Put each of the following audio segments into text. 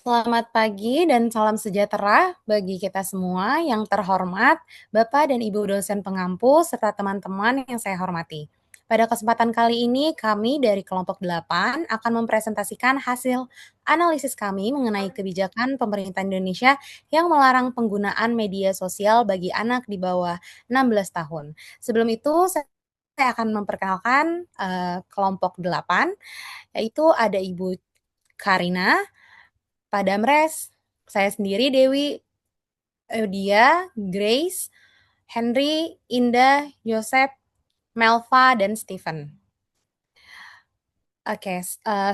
Selamat pagi dan salam sejahtera bagi kita semua yang terhormat, Bapak dan Ibu dosen pengampu, serta teman-teman yang saya hormati. Pada kesempatan kali ini, kami dari kelompok 8 akan mempresentasikan hasil analisis kami mengenai kebijakan pemerintah Indonesia yang melarang penggunaan media sosial bagi anak di bawah 16 tahun. Sebelum itu, saya akan memperkenalkan kelompok 8, yaitu ada Ibu Karina, Pak Damres, saya sendiri Dewi, Eudia, Grace, Henry, Indah, Yosep, Melva, dan Steven. Oke,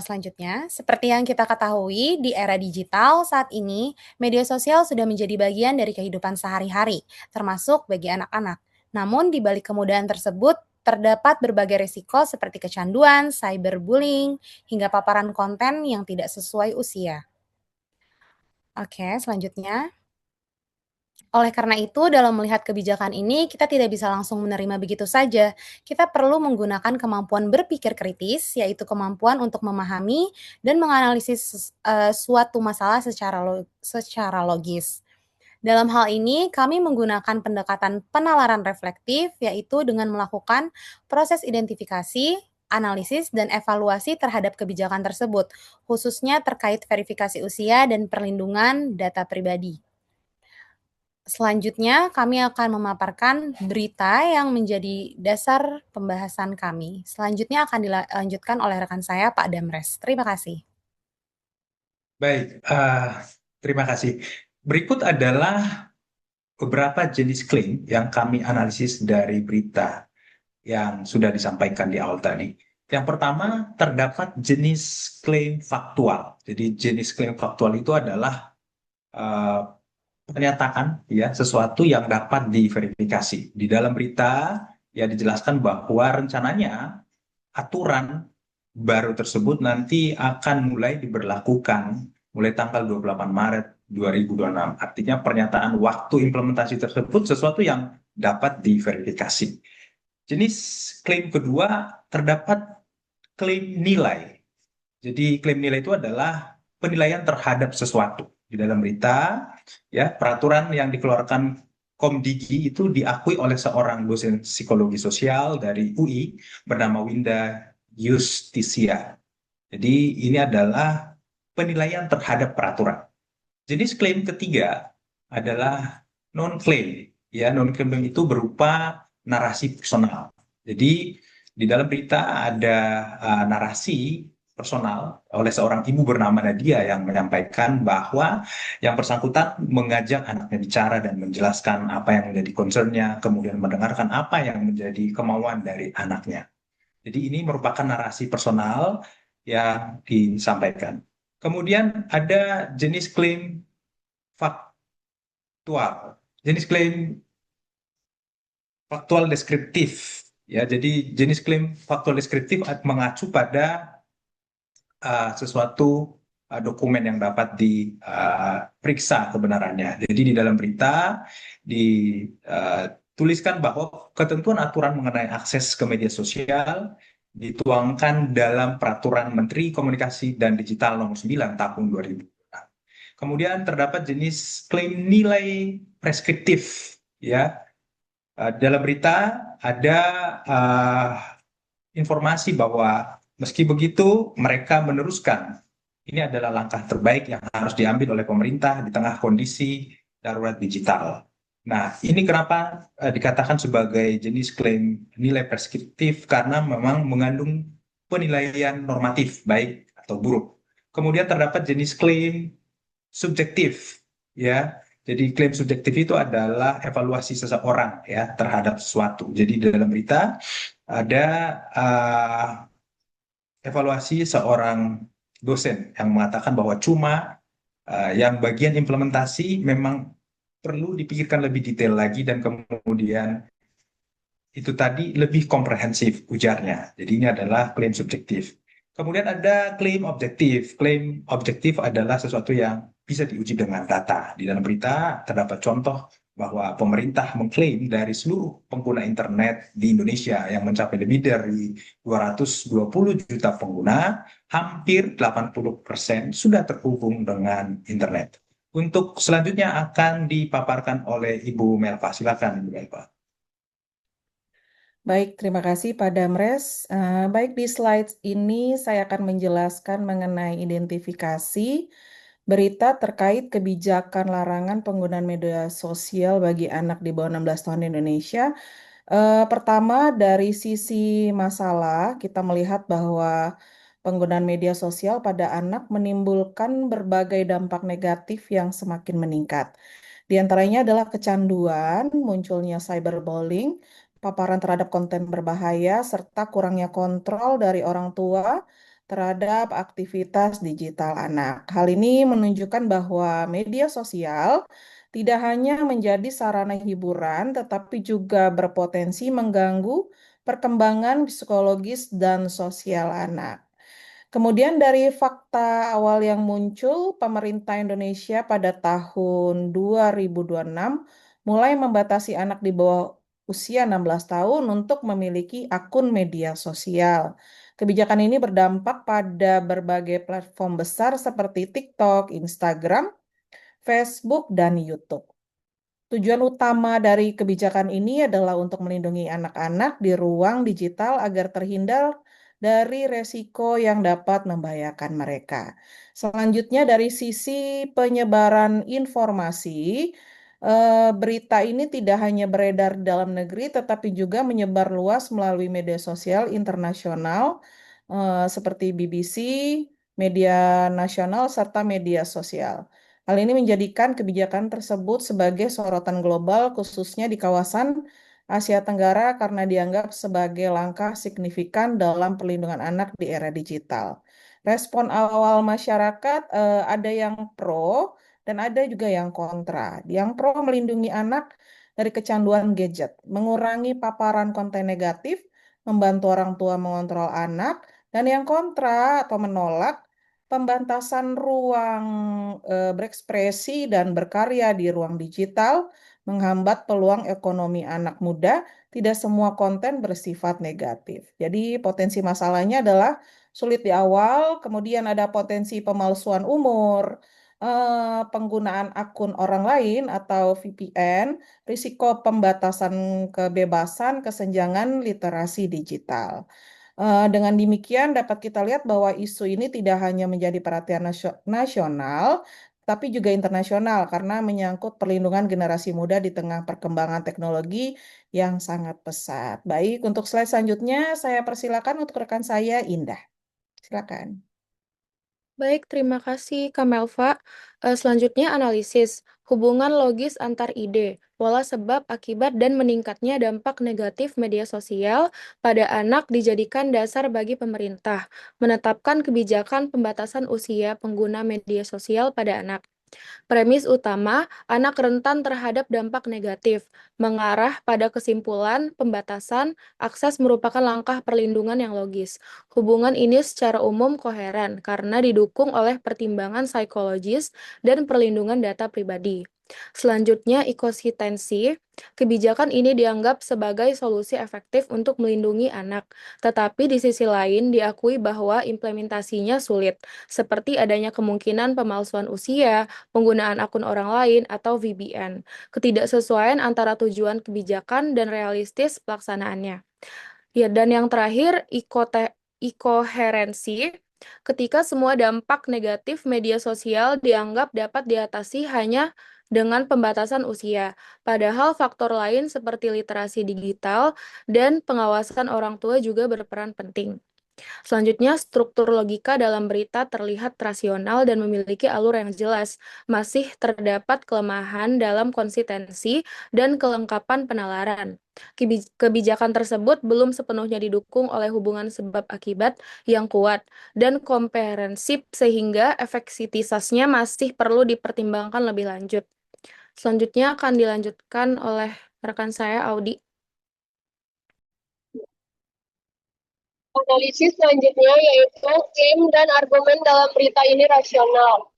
selanjutnya, seperti yang kita ketahui, di era digital saat ini, media sosial sudah menjadi bagian dari kehidupan sehari-hari, termasuk bagi anak-anak. Namun, di balik kemudahan tersebut, terdapat berbagai risiko seperti kecanduan, cyberbullying, hingga paparan konten yang tidak sesuai usia. Oke, selanjutnya. Oleh karena itu, dalam melihat kebijakan ini, kita tidak bisa langsung menerima begitu saja. Kita perlu menggunakan kemampuan berpikir kritis, yaitu kemampuan untuk memahami dan menganalisis suatu masalah secara logis. Dalam hal ini, kami menggunakan pendekatan penalaran reflektif, yaitu dengan melakukan proses identifikasi, analisis, dan evaluasi terhadap kebijakan tersebut, khususnya terkait verifikasi usia dan perlindungan data pribadi. Selanjutnya, kami akan memaparkan berita yang menjadi dasar pembahasan kami. Selanjutnya akan dilanjutkan oleh rekan saya, Pak Damres. Terima kasih. Baik, terima kasih. Berikut adalah beberapa jenis klaim yang kami analisis dari berita yang sudah disampaikan di awal tadi. Yang pertama, terdapat jenis klaim faktual. Jadi jenis klaim faktual itu adalah eh, pernyataan ya sesuatu yang dapat diverifikasi. Di dalam berita ya dijelaskan bahwa rencananya aturan baru tersebut nanti akan mulai diberlakukan mulai tanggal 28 Maret 2026. Artinya pernyataan waktu implementasi tersebut sesuatu yang dapat diverifikasi. Jenis klaim kedua terdapat klaim nilai. Jadi klaim nilai itu adalah penilaian terhadap sesuatu. Di dalam berita, ya peraturan yang dikeluarkan Komdigi itu diakui oleh seorang dosen psikologi sosial dari UI bernama Winda Justisia. Jadi ini adalah penilaian terhadap peraturan. Jenis klaim ketiga adalah non-claim. Ya, non-claim itu berupa narasi personal. Jadi di dalam berita ada narasi personal oleh seorang ibu bernama Nadia yang menyampaikan bahwa yang bersangkutan mengajak anaknya bicara dan menjelaskan apa yang menjadi concernnya, kemudian mendengarkan apa yang menjadi kemauan dari anaknya. Jadi ini merupakan narasi personal yang disampaikan. Kemudian ada jenis klaim faktual. Jenis klaim faktual deskriptif. Ya, jadi jenis klaim faktual deskriptif mengacu pada sesuatu dokumen yang dapat diperiksa kebenarannya. Jadi di dalam berita dituliskan bahwa ketentuan aturan mengenai akses ke media sosial dituangkan dalam Peraturan Menteri Komunikasi dan Digital Nomor 9 Tahun 2000. Kemudian terdapat jenis klaim nilai preskriptif, ya. Dalam berita ada uh, informasi bahwa meski begitu mereka meneruskan ini adalah langkah terbaik yang harus diambil oleh pemerintah di tengah kondisi darurat digital. Nah, ini kenapa dikatakan sebagai jenis klaim nilai preskriptif karena memang mengandung penilaian normatif baik atau buruk. Kemudian terdapat jenis klaim subjektif, ya. Jadi klaim subjektif itu adalah evaluasi seseorang ya terhadap sesuatu. Jadi di dalam berita ada uh, evaluasi seorang dosen yang mengatakan bahwa cuma yang bagian implementasi memang perlu dipikirkan lebih detail lagi dan kemudian itu tadi lebih komprehensif ujarnya. Jadi ini adalah klaim subjektif. Kemudian ada klaim objektif. Klaim objektif adalah sesuatu yang bisa diuji dengan data. Di dalam berita terdapat contoh bahwa pemerintah mengklaim dari seluruh pengguna internet di Indonesia yang mencapai lebih dari 220 juta pengguna, hampir 80% sudah terhubung dengan internet. Untuk selanjutnya akan dipaparkan oleh Ibu Melva. Silakan, Ibu Melva. Baik, terima kasih Pak Damres. Baik, di slide ini saya akan menjelaskan mengenai identifikasi berita terkait kebijakan larangan penggunaan media sosial bagi anak di bawah 16 tahun di Indonesia. Pertama, dari sisi masalah, kita melihat bahwa penggunaan media sosial pada anak menimbulkan berbagai dampak negatif yang semakin meningkat. Di antaranya adalah kecanduan, munculnya cyberbullying, paparan terhadap konten berbahaya, serta kurangnya kontrol dari orang tua terhadap aktivitas digital anak. Hal ini menunjukkan bahwa media sosial tidak hanya menjadi sarana hiburan, tetapi juga berpotensi mengganggu perkembangan psikologis dan sosial anak. Kemudian dari fakta awal yang muncul, pemerintah Indonesia pada tahun 2026 mulai membatasi anak di bawah usia 16 tahun untuk memiliki akun media sosial. Kebijakan ini berdampak pada berbagai platform besar seperti TikTok, Instagram, Facebook, dan YouTube. Tujuan utama dari kebijakan ini adalah untuk melindungi anak-anak di ruang digital agar terhindar dari resiko yang dapat membahayakan mereka. Selanjutnya, dari sisi penyebaran informasi, berita ini tidak hanya beredar di dalam negeri, tetapi juga menyebar luas melalui media sosial internasional seperti BBC, media nasional, serta media sosial. Hal ini menjadikan kebijakan tersebut sebagai sorotan global, khususnya di kawasan Asia Tenggara, karena dianggap sebagai langkah signifikan dalam perlindungan anak di era digital. Respon awal masyarakat ada yang pro dan ada juga yang kontra. Yang pro melindungi anak dari kecanduan gadget, mengurangi paparan konten negatif, membantu orang tua mengontrol anak, dan yang kontra atau menolak pembatasan ruang berekspresi dan berkarya di ruang digital menghambat peluang ekonomi anak muda. Tidak semua konten bersifat negatif. Jadi potensi masalahnya adalah sulit di awal, kemudian ada potensi pemalsuan umur, penggunaan akun orang lain atau VPN, risiko pembatasan kebebasan, kesenjangan literasi digital. Dengan demikian dapat kita lihat bahwa isu ini tidak hanya menjadi perhatian nasional, tapi juga internasional karena menyangkut perlindungan generasi muda di tengah perkembangan teknologi yang sangat pesat. Baik, untuk slide selanjutnya saya persilakan untuk rekan saya Indah. Silakan. Baik, terima kasih Kak Melva. Selanjutnya analisis hubungan logis antar ide, pola sebab, akibat, dan meningkatnya dampak negatif media sosial pada anak dijadikan dasar bagi pemerintah menetapkan kebijakan pembatasan usia pengguna media sosial pada anak. Premis utama, anak rentan terhadap dampak negatif, mengarah pada kesimpulan pembatasan akses merupakan langkah perlindungan yang logis. Hubungan ini secara umum koheren karena didukung oleh pertimbangan psikologis dan perlindungan data pribadi. Selanjutnya, ekosistensi. Kebijakan ini dianggap sebagai solusi efektif untuk melindungi anak, tetapi di sisi lain diakui bahwa implementasinya sulit, seperti adanya kemungkinan pemalsuan usia, penggunaan akun orang lain, atau VPN. Ketidaksesuaian antara tujuan kebijakan dan realistis pelaksanaannya. Ya, dan yang terakhir, ikoherensi. Ketika semua dampak negatif media sosial dianggap dapat diatasi hanya dengan pembatasan usia, padahal faktor lain seperti literasi digital dan pengawasan orang tua juga berperan penting. Selanjutnya, struktur logika dalam berita terlihat rasional dan memiliki alur yang jelas. Masih terdapat kelemahan dalam konsistensi dan kelengkapan penalaran. Kebijakan tersebut belum sepenuhnya didukung oleh hubungan sebab akibat yang kuat dan komprehensif sehingga efektivitasnya masih perlu dipertimbangkan lebih lanjut. Selanjutnya akan dilanjutkan oleh rekan saya, Audi. Analisis selanjutnya yaitu klaim dan argumen dalam berita ini rasional.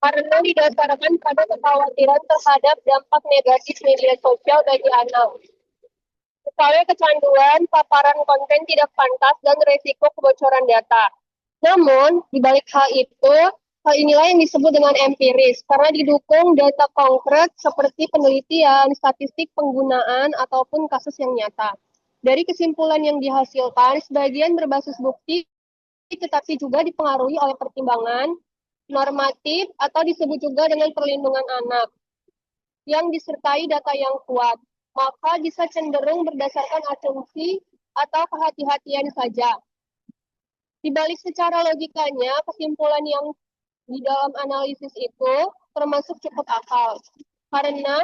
karena didasarkan pada kekhawatiran terhadap dampak negatif media sosial bagi anak. Misalnya kecanduan, paparan konten tidak pantas, dan resiko kebocoran data. Namun, di balik hal itu, hal inilah yang disebut dengan empiris, karena didukung data konkret seperti penelitian, statistik penggunaan, ataupun kasus yang nyata. Dari kesimpulan yang dihasilkan, sebagian berbasis bukti, tetapi juga dipengaruhi oleh pertimbangan normatif atau disebut juga dengan perlindungan anak yang disertai data yang kuat, maka bisa cenderung berdasarkan asumsi atau kehati-hatian saja. Di balik secara logikanya, kesimpulan yang di dalam analisis itu termasuk cukup akal. Karena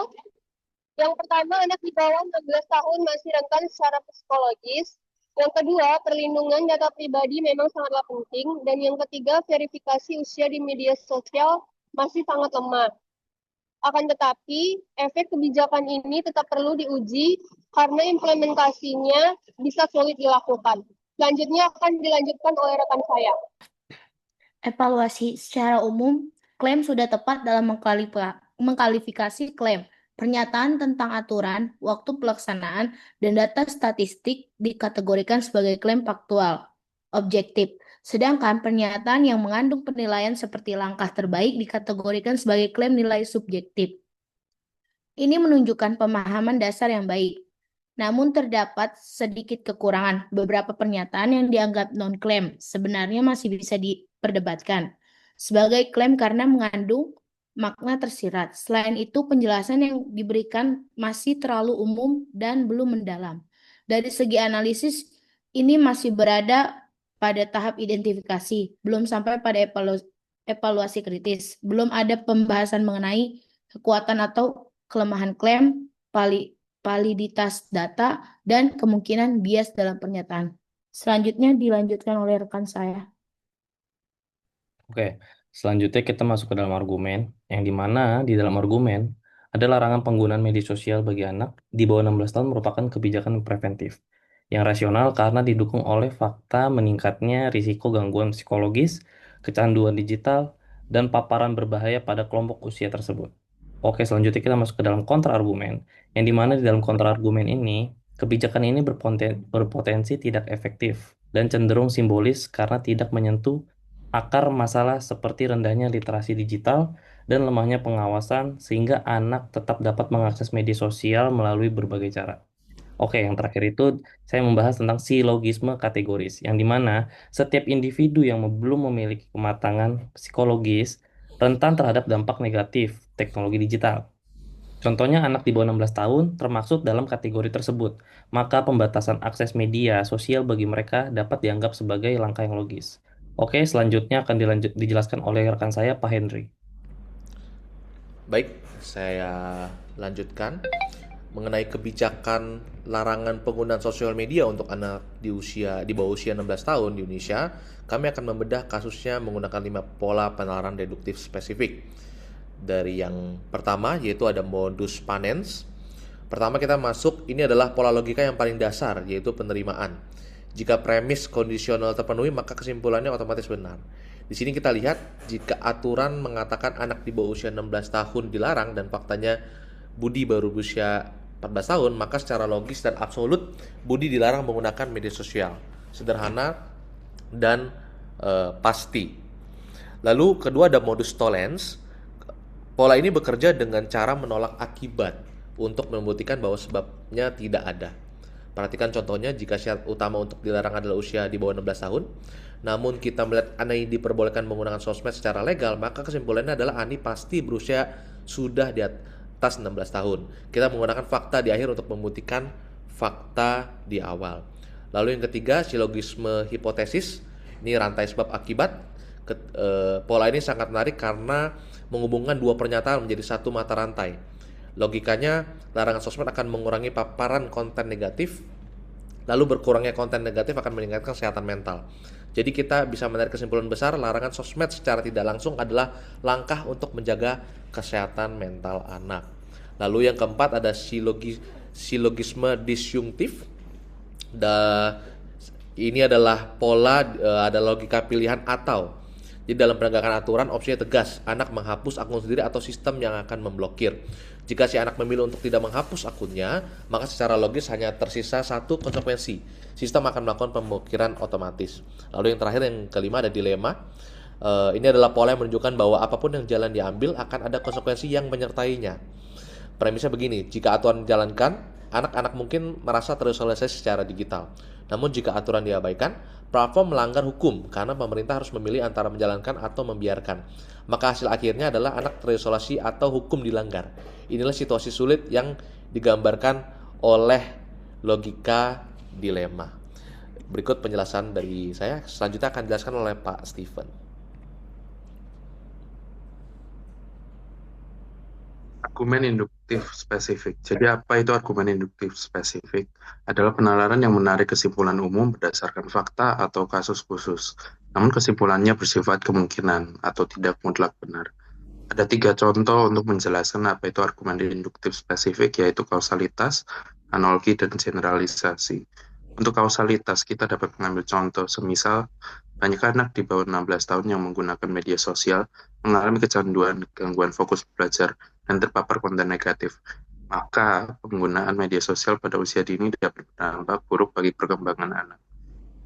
yang pertama, anak di bawah 16 tahun masih rentan secara psikologis. Yang kedua, perlindungan data pribadi memang sangatlah penting. Dan yang ketiga, verifikasi usia di media sosial masih sangat lemah. Akan tetapi, efek kebijakan ini tetap perlu diuji karena implementasinya bisa sulit dilakukan. Selanjutnya akan dilanjutkan oleh rekan saya. Evaluasi secara umum, klaim sudah tepat dalam mengkalifikasi klaim. Pernyataan tentang aturan, waktu pelaksanaan, dan data statistik dikategorikan sebagai klaim faktual, objektif. Sedangkan pernyataan yang mengandung penilaian seperti langkah terbaik dikategorikan sebagai klaim nilai subjektif. Ini menunjukkan pemahaman dasar yang baik. Namun terdapat sedikit kekurangan. Beberapa pernyataan yang dianggap non-klaim sebenarnya masih bisa diperdebatkan sebagai klaim karena mengandung makna tersirat. Selain itu, penjelasan yang diberikan masih terlalu umum dan belum mendalam. Dari segi analisis, ini masih berada pada tahap identifikasi, belum sampai pada evaluasi kritis. Belum ada pembahasan mengenai kekuatan atau kelemahan klaim, validitas data, dan kemungkinan bias dalam pernyataan. Selanjutnya dilanjutkan oleh rekan saya. Oke, selanjutnya kita masuk ke dalam argumen, yang dimana di dalam argumen ada larangan penggunaan media sosial bagi anak di bawah 16 tahun merupakan kebijakan preventif yang rasional karena didukung oleh fakta meningkatnya risiko gangguan psikologis, kecanduan digital, dan paparan berbahaya pada kelompok usia tersebut. Oke, selanjutnya kita masuk ke dalam kontrargumen, yang dimana di dalam kontrargumen ini, kebijakan ini berpotensi tidak efektif dan cenderung simbolis karena tidak menyentuh akar masalah seperti rendahnya literasi digital dan lemahnya pengawasan sehingga anak tetap dapat mengakses media sosial melalui berbagai cara. Oke, yang terakhir itu saya membahas tentang silogisme kategoris, yang dimana setiap individu yang belum memiliki kematangan psikologis rentan terhadap dampak negatif teknologi digital. Contohnya anak di bawah 16 tahun termasuk dalam kategori tersebut, maka pembatasan akses media sosial bagi mereka dapat dianggap sebagai langkah yang logis. Oke, selanjutnya akan dijelaskan oleh rekan saya, Pak Henry. Baik, saya lanjutkan mengenai kebijakan larangan penggunaan sosial media untuk anak di bawah usia 16 tahun di Indonesia. Kami akan membedah kasusnya menggunakan 5 pola penalaran deduktif spesifik. Dari yang pertama yaitu ada modus ponens. Pertama kita masuk, ini adalah pola logika yang paling dasar, yaitu penerimaan. Jika premis kondisional terpenuhi, maka kesimpulannya otomatis benar. Di sini kita lihat, jika aturan mengatakan anak di bawah usia 16 tahun dilarang dan faktanya Budi baru berusia 14 tahun, maka secara logis dan absolut Budi dilarang menggunakan media sosial. Sederhana dan pasti. Lalu kedua ada modus tollens. Pola ini bekerja dengan cara menolak akibat untuk membuktikan bahwa sebabnya tidak ada. Perhatikan contohnya, jika syarat utama untuk dilarang adalah usia di bawah 16 tahun, namun kita melihat Ani diperbolehkan menggunakan sosmed secara legal, maka kesimpulannya adalah Ani pasti berusia sudah di atas 16 tahun. Kita menggunakan fakta di akhir untuk membuktikan fakta di awal. Lalu yang ketiga, silogisme hipotesis. Ini rantai sebab akibat. Pola ini sangat menarik karena menghubungkan dua pernyataan menjadi satu mata rantai. Logikanya, larangan sosmed akan mengurangi paparan konten negatif, lalu berkurangnya konten negatif akan meningkatkan kesehatan mental. Jadi kita bisa menarik kesimpulan besar, larangan sosmed secara tidak langsung adalah langkah untuk menjaga kesehatan mental anak. Lalu yang keempat ada silogisme disyunktif. Ini adalah pola, ada logika pilihan atau. Jadi dalam penegakan aturan, opsinya tegas, anak menghapus akun sendiri atau sistem yang akan memblokir. Jika si anak memilih untuk tidak menghapus akunnya, maka secara logis hanya tersisa satu konsekuensi. Sistem akan melakukan pemblokiran otomatis. Lalu yang terakhir, yang kelima, ada dilema. Ini adalah pola yang menunjukkan bahwa apapun yang jalan diambil akan ada konsekuensi yang menyertainya. Premisnya begini, jika aturan dijalankan, anak-anak mungkin merasa tersosialisasi secara digital. Namun jika aturan diabaikan, platform melanggar hukum karena pemerintah harus memilih antara menjalankan atau membiarkan. Maka hasil akhirnya adalah anak terisolasi atau hukum dilanggar. Inilah situasi sulit yang digambarkan oleh logika dilema. Berikut penjelasan dari saya, selanjutnya akan dijelaskan oleh Pak Steven. Argumen induktif spesifik. Jadi apa itu argumen induktif spesifik? Adalah penalaran yang menarik kesimpulan umum berdasarkan fakta atau kasus khusus. Namun kesimpulannya bersifat kemungkinan atau tidak mutlak benar. Ada 3 contoh untuk menjelaskan apa itu argumen induktif spesifik, yaitu kausalitas, analogi, dan generalisasi. Untuk kausalitas, kita dapat mengambil contoh semisal banyak anak di bawah 16 tahun yang menggunakan media sosial mengalami kecanduan, gangguan fokus belajar, dan terpapar konten negatif. Maka penggunaan media sosial pada usia dini dapat berdampak buruk bagi perkembangan anak.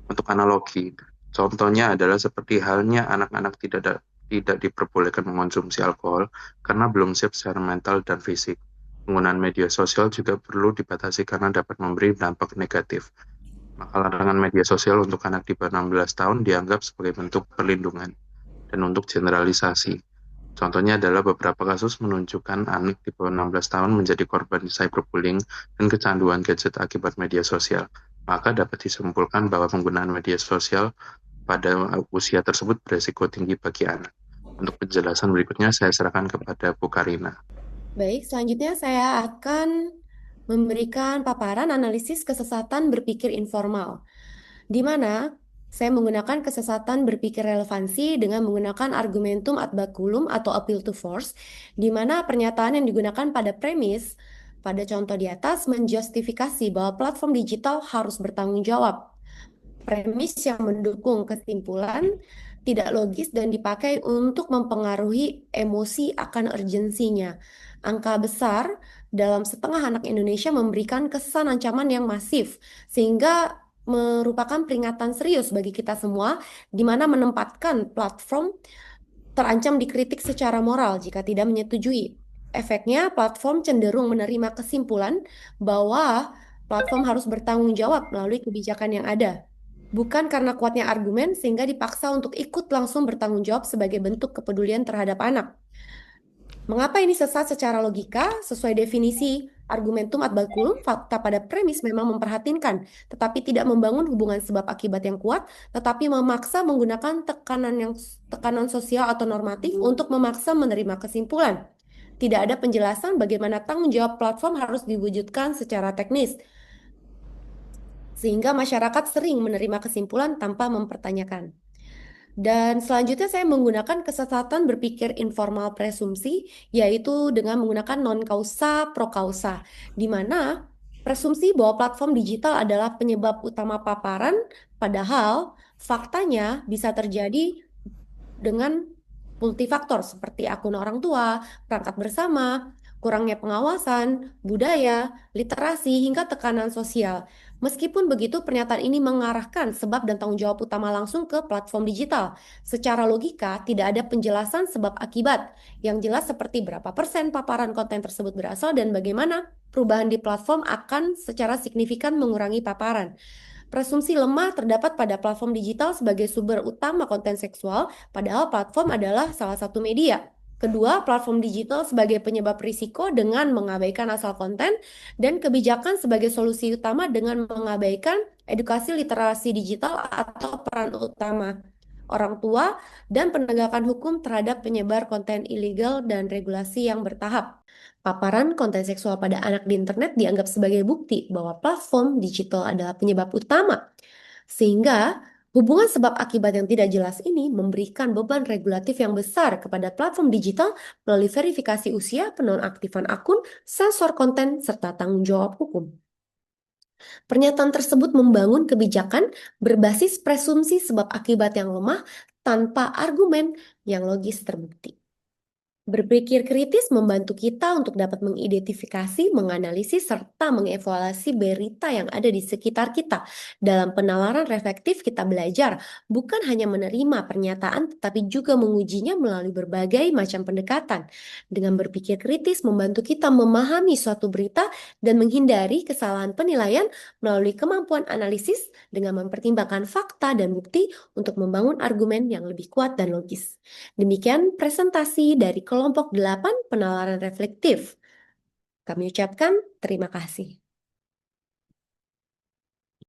Untuk analogi, contohnya adalah seperti halnya anak-anak tidak diperbolehkan mengonsumsi alkohol karena belum siap secara mental dan fisik. Penggunaan media sosial juga perlu dibatasi karena dapat memberi dampak negatif. Maka larangan media sosial untuk anak di bawah 16 tahun dianggap sebagai bentuk perlindungan. Dan untuk generalisasi, contohnya adalah beberapa kasus menunjukkan anak di bawah 16 tahun menjadi korban cyberbullying dan kecanduan gadget akibat media sosial. Maka dapat disimpulkan bahwa penggunaan media sosial pada usia tersebut beresiko tinggi bagi anak. Untuk penjelasan berikutnya saya serahkan kepada Bu Karina. Baik, selanjutnya saya akan memberikan paparan analisis kesesatan berpikir informal, di mana saya menggunakan kesesatan berpikir relevansi dengan menggunakan argumentum ad baculum atau appeal to force, di mana pernyataan yang digunakan pada premis pada contoh di atas menjustifikasi bahwa platform digital harus bertanggung jawab. Premis yang mendukung kesimpulan tidak logis dan dipakai untuk mempengaruhi emosi akan urgensinya. Angka besar dalam setengah anak Indonesia memberikan kesan ancaman yang masif, sehingga merupakan peringatan serius bagi kita semua, di mana menempatkan platform terancam dikritik secara moral jika tidak menyetujui. Efeknya, platform cenderung menerima kesimpulan bahwa platform harus bertanggung jawab melalui kebijakan yang ada. Bukan karena kuatnya argumen sehingga dipaksa untuk ikut langsung bertanggung jawab sebagai bentuk kepedulian terhadap anak. Mengapa ini sesat secara logika? Sesuai definisi argumentum ad baculum, fakta pada premis memang memperhatinkan, tetapi tidak membangun hubungan sebab akibat yang kuat, tetapi memaksa menggunakan tekanan sosial atau normatif untuk memaksa menerima kesimpulan. Tidak ada penjelasan bagaimana tanggung jawab platform harus diwujudkan secara teknis, sehingga masyarakat sering menerima kesimpulan tanpa mempertanyakan. Dan selanjutnya saya menggunakan kesesatan berpikir informal presumsi, yaitu dengan menggunakan non kausa pro kausa, di mana presumsi bahwa platform digital adalah penyebab utama paparan, padahal faktanya bisa terjadi dengan multifaktor seperti akun orang tua, perangkat bersama, kurangnya pengawasan, budaya, literasi, hingga tekanan sosial. Meskipun begitu, pernyataan ini mengarahkan sebab dan tanggung jawab utama langsung ke platform digital. Secara logika, tidak ada penjelasan sebab akibat yang jelas seperti berapa persen paparan konten tersebut berasal dan bagaimana perubahan di platform akan secara signifikan mengurangi paparan. Presumsi lemah terdapat pada platform digital sebagai sumber utama konten seksual, padahal platform adalah salah satu media. Kedua, platform digital sebagai penyebab risiko dengan mengabaikan asal konten, dan kebijakan sebagai solusi utama dengan mengabaikan edukasi literasi digital atau peran utama orang tua dan penegakan hukum terhadap penyebar konten ilegal dan regulasi yang bertahap. Paparan konten seksual pada anak di internet dianggap sebagai bukti bahwa platform digital adalah penyebab utama, sehingga hubungan sebab akibat yang tidak jelas ini memberikan beban regulatif yang besar kepada platform digital melalui verifikasi usia, penonaktifan akun, sensor konten, serta tanggung jawab hukum. Pernyataan tersebut membangun kebijakan berbasis presumsi sebab akibat yang lemah tanpa argumen yang logis terbukti. Berpikir kritis membantu kita untuk dapat mengidentifikasi, menganalisis, serta mengevaluasi berita yang ada di sekitar kita. Dalam penalaran reflektif, kita belajar bukan hanya menerima pernyataan, tetapi juga mengujinya melalui berbagai macam pendekatan. Dengan berpikir kritis membantu kita memahami suatu berita dan menghindari kesalahan penilaian melalui kemampuan analisis dengan mempertimbangkan fakta dan bukti untuk membangun argumen yang lebih kuat dan logis. Demikian presentasi dari kelompok 8 penalaran reflektif. Kami ucapkan terima kasih.